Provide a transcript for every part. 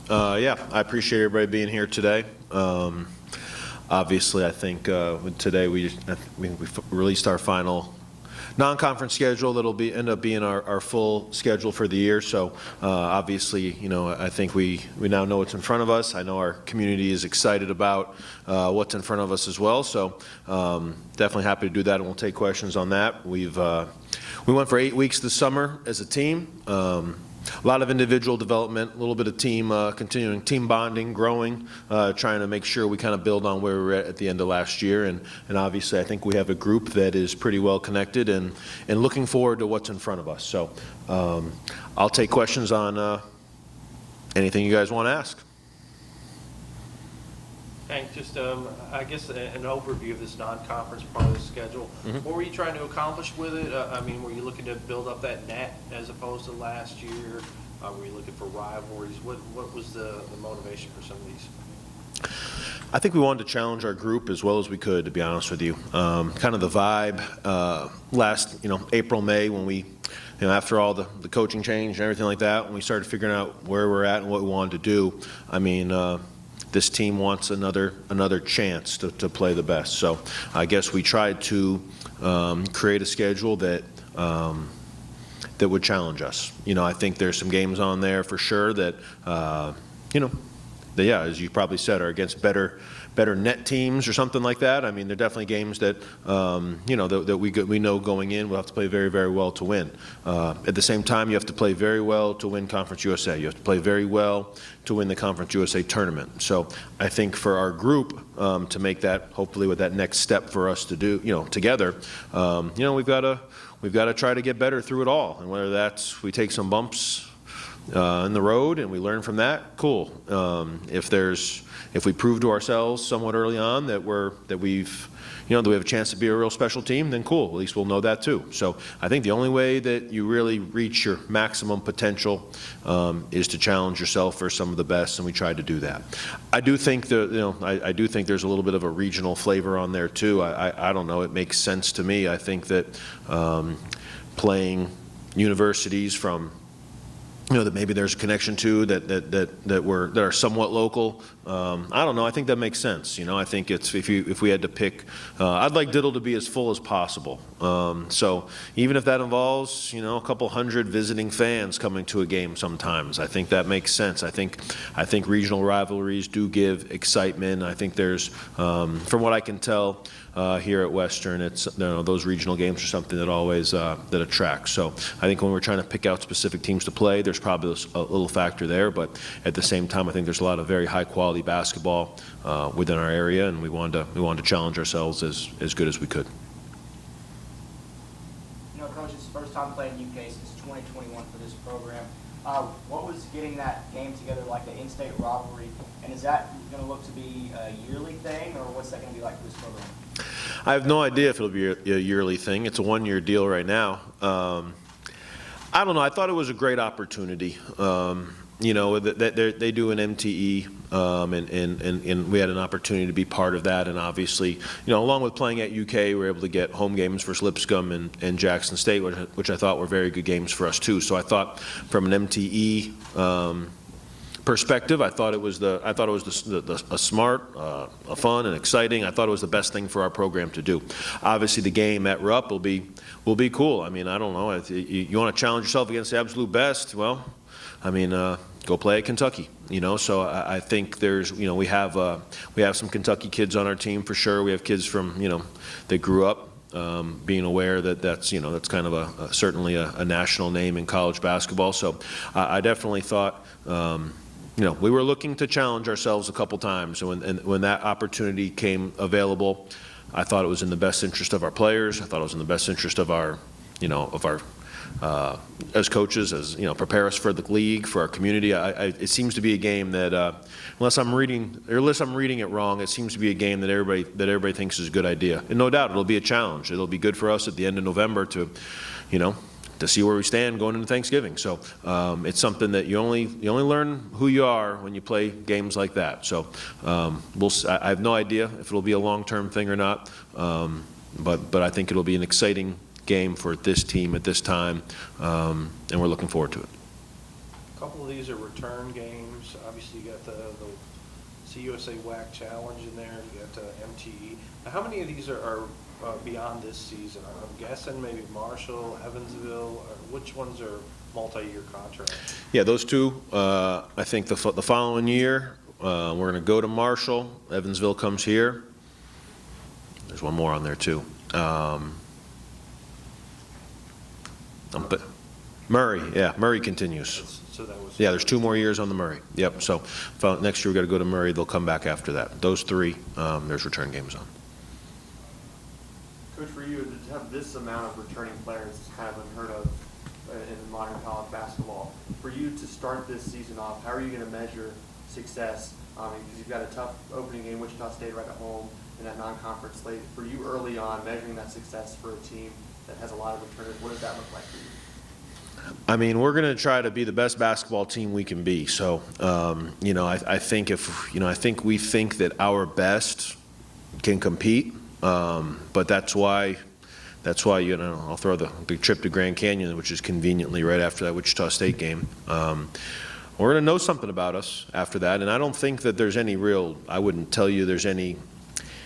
Yeah, I appreciate everybody being here today. Obviously, I think today we released our final non-conference schedule that'll end up being our full schedule for the year. So obviously, I think we now know what's in front of us. I know our community is excited about what's in front of us as well. So definitely happy to do that, and we'll take questions on that. We went for 8 weeks this summer as a team. A lot of individual development, a little bit of team, continuing team bonding, growing, trying to make sure we kind of build on where we were at the end of last year. And obviously, I think we have a group that is pretty well connected and looking forward to what's in front of us. So I'll take questions on anything you guys want to ask. Hank, just I guess an overview of this non-conference part of the schedule. Mm-hmm. What were you trying to accomplish with it? I mean, were you looking to build up that net as opposed to last year? Were you looking for rivalries? What was the motivation for some of these? I think we wanted to challenge our group as well as we could, to be honest with you. Kind of the vibe last, April, May, when we, after all the coaching change and everything like that, when we started figuring out where we're at and what we wanted to do, I mean, this team wants another chance to play the best. So I guess we tried to create a schedule that would challenge us. I think there's some games on there for sure that, yeah, as you probably said, are against better net teams or something like that. I mean, they're definitely games that, that we know going in we'll have to play very, very well to win. At the same time, you have to play very well to win Conference USA. You have to play very well to win the Conference USA tournament. So I think for our group to make that, hopefully with that next step for us to do, together, we've got to try to get better through it all. And whether that's we take some bumps in the road and we learn from that, cool. If we prove to ourselves somewhat early on that we have a chance to be a real special team, then cool. At least we'll know that too. So I think the only way that you really reach your maximum potential is to challenge yourself for some of the best, and we tried to do that. I do think that I do think there's a little bit of a regional flavor on there too. I don't know. It makes sense to me. I think that playing universities from that maybe there's a connection to that are somewhat local. I don't know. I think that makes sense. I think it's if we had to pick, I'd like Diddle to be as full as possible. So even if that involves a couple hundred visiting fans coming to a game sometimes, I think that makes sense. I think regional rivalries do give excitement. I think there's, from what I can tell here at Western, it's those regional games are something that always that attracts. So I think when we're trying to pick out specific teams to play, there's probably a little factor there. But at the same time, I think there's a lot of very high quality basketball within our area, and we wanted to challenge ourselves as good as we could. Coach, it's the first time playing UK since 2021 for this program. What was getting that game together like, the in-state rivalry, and is that going to look to be a yearly thing, or what's that going to be like for this program? I have no idea if it'll be a yearly thing. It's a one-year deal right now. I don't know. I thought it was a great opportunity. They do an MTE, and we had an opportunity to be part of that. And obviously, along with playing at UK, we were able to get home games for Lipscomb and Jackson State, which I thought were very good games for us too. So I thought from an MTE perspective, I thought it was a smart, a fun and exciting. I thought it was the best thing for our program to do. Obviously, the game at Rupp will be cool. I mean, I don't know. You want to challenge yourself against the absolute best? Well, I mean, go play at Kentucky. So I think there's, we have some Kentucky kids on our team for sure. We have kids from, that grew up. Being aware that's kind of certainly a national name in college basketball. So I definitely thought. We were looking to challenge ourselves a couple times, and when that opportunity came available, I thought it was in the best interest of our players. I thought it was in the best interest of our, as coaches, as prepare us for the league, for our community. It seems to be a game that, unless I'm reading it wrong, it seems to be a game that everybody thinks is a good idea. And no doubt, it'll be a challenge. It'll be good for us at the end of November to see where we stand going into Thanksgiving. So it's something that you only learn who you are when you play games like that. So I have no idea if it'll be a long-term thing or not, but I think it'll be an exciting game for this team at this time, and we're looking forward to it. couple of these are return games. Obviously, you got the CUSA WAC Challenge in there. You got MTE. Now, how many of these are beyond this season? I'm guessing maybe Marshall, Evansville. Or which ones are multi-year contracts? Yeah, those two. I think the following year we're going to go to Marshall. Evansville comes here. There's one more on there too. But Murray, yeah, Murray continues. So that was. Yeah, there's 2 more years on the Murray. Yep. So next year we got to go to Murray. They'll come back after that. Those 3, there's return games on. Coach, for you to have this amount of returning players is kind of unheard of in modern college basketball. For you to start this season off, how are you going to measure success? Because you've got a tough opening game, Wichita State right at home, in that non-conference slate. For you early on, measuring that success for a team that has a lot of returners, what does that look like for you? I mean, we're going to try to be the best basketball team we can be. So, I think I think we think that our best can compete, but that's why, I'll throw the trip to Grand Canyon, which is conveniently right after that Wichita State game. We're going to know something about us after that, and I don't think that there's any real, I wouldn't tell you there's any,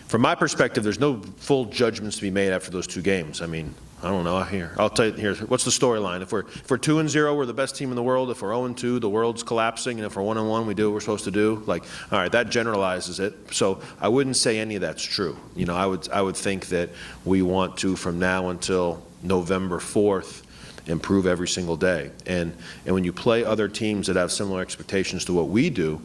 from my perspective, there's no full judgments to be made after those 2 games. I mean, I don't know. I'll tell you here. What's the storyline? If we're 2-0, we're the best team in the world. If we're 0-2, the world's collapsing. And if we're 1-1, we do what we're supposed to do. Like, all right, that generalizes it. So I wouldn't say any of that's true. I would think that we want to, from now until November 4th, improve every single day. And when you play other teams that have similar expectations to what we do,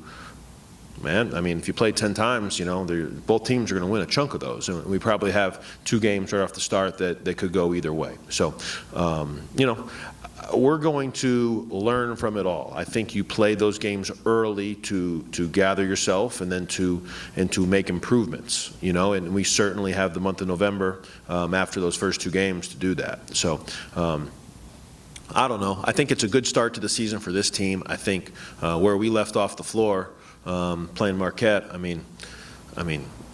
man, I mean, if you play 10 times, both teams are going to win a chunk of those. And we probably have 2 games right off the start that could go either way. So, we're going to learn from it all. I think you play those games early to gather yourself and then to make improvements, and we certainly have the month of November after those first 2 games to do that. So, I don't know. I think it's a good start to the season for this team. I think where we left off the floor, playing Marquette, I mean,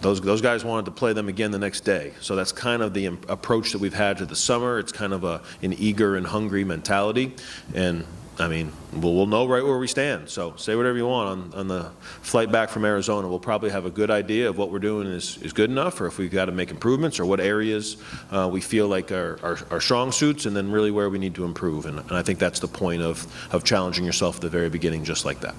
those guys wanted to play them again the next day. So that's kind of the approach that we've had to the summer. It's kind of an eager and hungry mentality, and I mean, we'll know right where we stand. So say whatever you want on the flight back from Arizona. We'll probably have a good idea of what we're doing is good enough, or if we've got to make improvements, or what areas we feel like are strong suits, and then really where we need to improve. And I think that's the point of challenging yourself at the very beginning, just like that.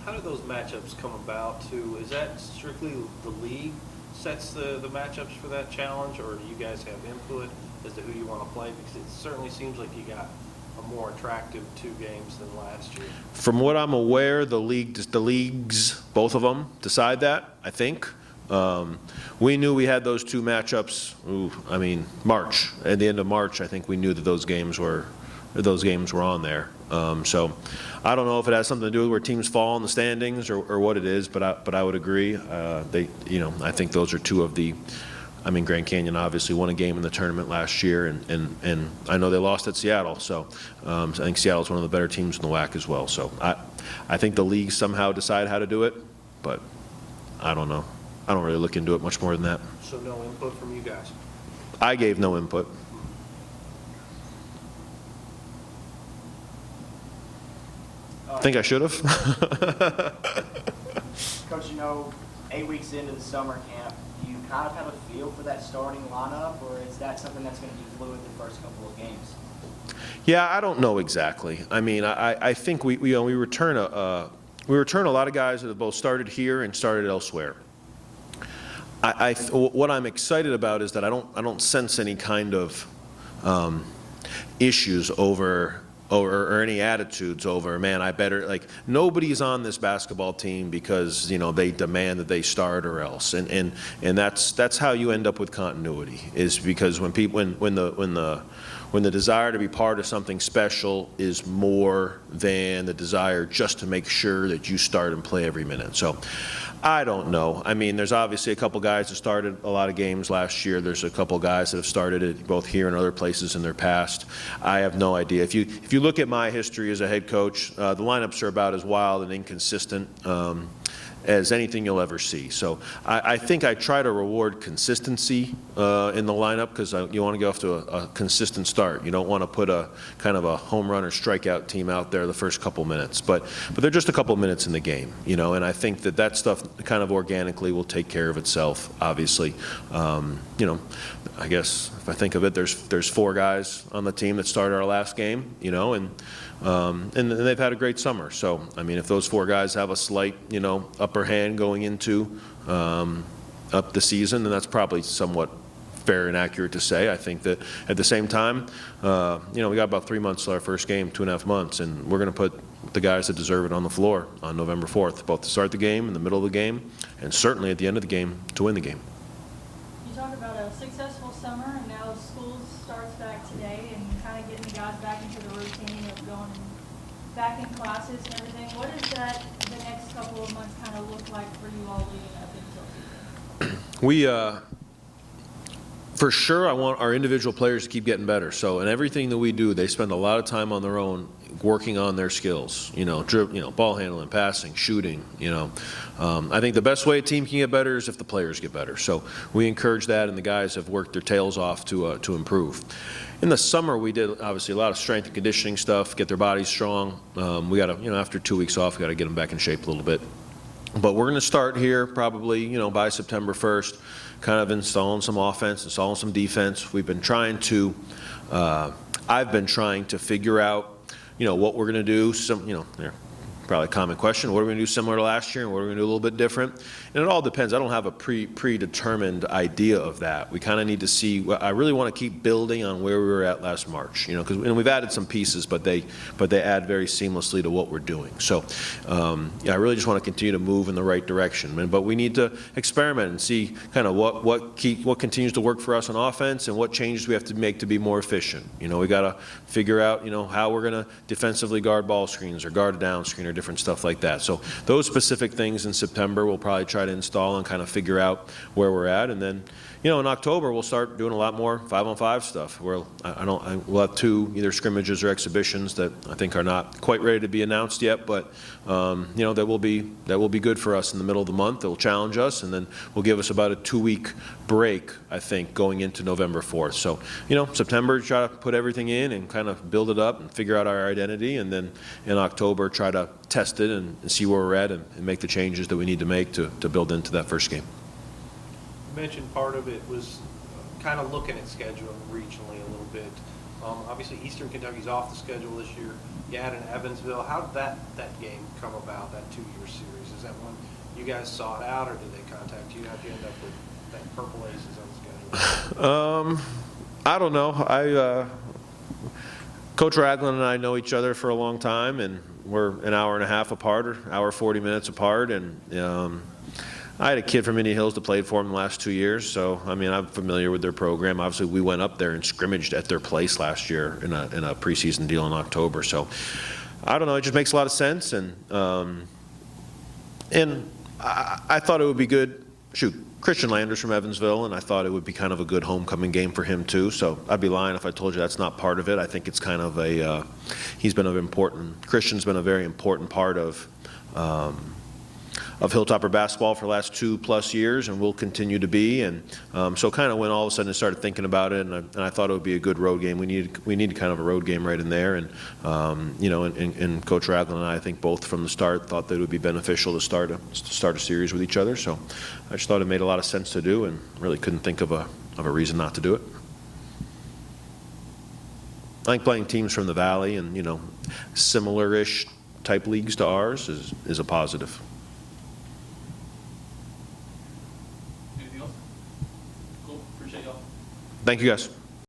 How do those matchups come about too? Is that strictly the league sets the matchups for that challenge, or do you guys have input as to who you want to play? Because it certainly seems like you got a more attractive 2 games than last year. From what I'm aware, the leagues, both of them, decide that, I think. We knew we had those 2 matchups, March. At the end of March, I think we knew that those games were on there. So I don't know if it has something to do with where teams fall in the standings or what it is, but I would agree. I think those are 2 of the. Grand Canyon obviously won a game in the tournament last year, and I know they lost at Seattle. So I think Seattle's one of the better teams in the WAC as well. So I think the league somehow decide how to do it, but I don't know. I don't really look into it much more than that. So no input from you guys? I gave no input. I think I should have. Coach, 8 weeks into the summer camp, do you kind of have a feel for that starting lineup, or is that something that's going to be fluid the first couple of games? Yeah, I don't know exactly. I think we return a lot of guys that have both started here and started elsewhere. What I'm excited about is that I don't sense any kind of issues over or any attitudes over, man, I better, like, nobody's on this basketball team because, they demand that they start or else. And that's how you end up with continuity, is because when the desire to be part of something special is more than the desire just to make sure that you start and play every minute. So I don't know. There's obviously a couple guys that started a lot of games last year. There's a couple guys that have started it both here and other places in their past. I have no idea. If you look at my history as a head coach, the lineups are about as wild and inconsistent as anything you'll ever see. So I think I try to reward consistency in the lineup, because you want to get off to a consistent start. You don't want to put a kind of a home run or strikeout team out there the first couple minutes. But they're just a couple minutes in the game, and I think that stuff kind of organically will take care of itself, obviously. I guess if I think of it, there's 4 guys on the team that started our last game, and they've had a great summer. So, I mean, if those 4 guys have a slight, upper hand going into up the season, then that's probably somewhat fair and accurate to say. I think that at the same time, we got about 3 months till our first game, 2.5 months, and we're going to put the guys that deserve it on the floor on November 4th, both to start the game, in the middle of the game, and certainly at the end of the game to win the game. You talk about a successful summer, and now school starts back today, and kind of getting the guys back into the routine of going back in classes and everything. What does the next couple of months kind of look like for you all leading up until season? We, for sure, I want our individual players to keep getting better. So in everything that we do, they spend a lot of time on their own working on their skills, ball handling, passing, shooting, I think the best way a team can get better is if the players get better. So we encourage that, and the guys have worked their tails off to improve. In the summer, we did obviously a lot of strength and conditioning stuff, get their bodies strong. We got to, after 2 weeks off, we got to get them back in shape a little bit. But we're going to start here probably, by September 1st, kind of installing some offense, installing some defense. We've been trying to, I've been trying to figure out, what we're going to do. Probably a common question. What are we going to do similar to last year, and what are we going to do a little bit different? And it all depends. I don't have a predetermined idea of that. We kind of need to see. I really want to keep building on where we were at last March, because we've added some pieces, but they add very seamlessly to what we're doing. So, I really just want to continue to move in the right direction. But we need to experiment and see kind of what continues to work for us on offense, and what changes we have to make to be more efficient. We got to figure out how we're going to defensively guard ball screens or guard a down screen, or different stuff like that. So those specific things in September we'll probably try to install and kind of figure out where we're at. And then, in October we'll start doing a lot more 5-on-5 stuff. We'll have 2 either scrimmages or exhibitions that I think are not quite ready to be announced yet, but that will be good for us in the middle of the month. It will challenge us, and then will give us about a 2-week break, I think, going into November 4th. So, September, try to put everything in and kind of build it up and figure out our identity, and then in October try to test it and see where we're at, and make the changes that we need to make to build into that first game. You mentioned part of it was kind of looking at scheduling regionally a little bit. Obviously, Eastern Kentucky's off the schedule this year. You had in Evansville. How did that game come about, that 2-year series? Is that one you guys sought out, or did they contact you? How'd you end up with that Purple Aces on the schedule? I don't know. Coach Ragland and I know each other for a long time, and we're an hour and a half apart, or hour 40 minutes apart, and I had a kid from Indian Hills that played for him the last 2 years, so I mean, I'm familiar with their program. Obviously, we went up there and scrimmaged at their place last year in a preseason deal in October. So I don't know. It just makes a lot of sense, and I thought it would be good. Christian Landers from Evansville, and I thought it would be kind of a good homecoming game for him too. So I'd be lying if I told you that's not part of it. I think it's kind of Christian's been a very important part of Hilltopper basketball for the last 2+ years, and will continue to be. And so kind of when all of a sudden I started thinking about it, and I thought it would be a good road game. We needed kind of a road game right in there, and and Coach Ragland and I think both from the start thought that it would be beneficial to start a series with each other. So I just thought it made a lot of sense to do, and really couldn't think of a reason not to do it. I think playing teams from the Valley and similar-ish type leagues to ours is a positive. Anything else? Cool. Appreciate y'all. Thank you, guys.